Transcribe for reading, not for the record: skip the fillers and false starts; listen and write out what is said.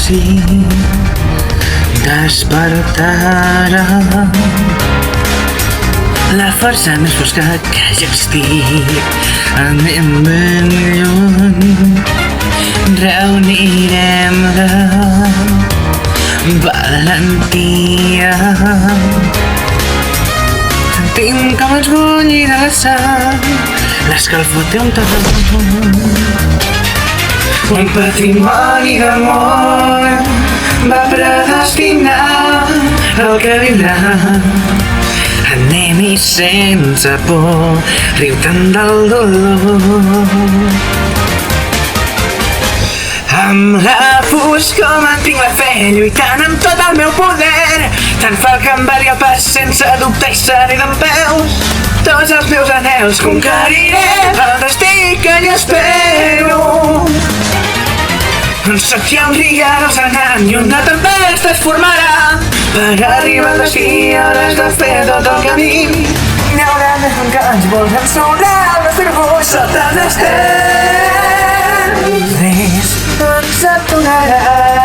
sí despertarà la força més fosca que ja estic. Anem ben lluny, reunirem la valentia. Sentim com ens bullirà la sang, l'escalfor té un to. Un patrimoni d'amor va predestinar el que vindrà. Anem-hi sense por, riu-te'n del dolor. Amb la foscor mantinc la fe, lluitant amb tot el meu poder. Tant fa el que em valgui el pas, sense dubte i seré dempeus. Tots els meus anhels conqueriré el destí que hi espero. On sóc hi ha un riados anant i una tempesta es formarà. Per arribar al destí hauràs de fer tot el camí. Hi haurà més d'un que ens volen sonar el nostre gust sota els estels. Res no ens aturarà.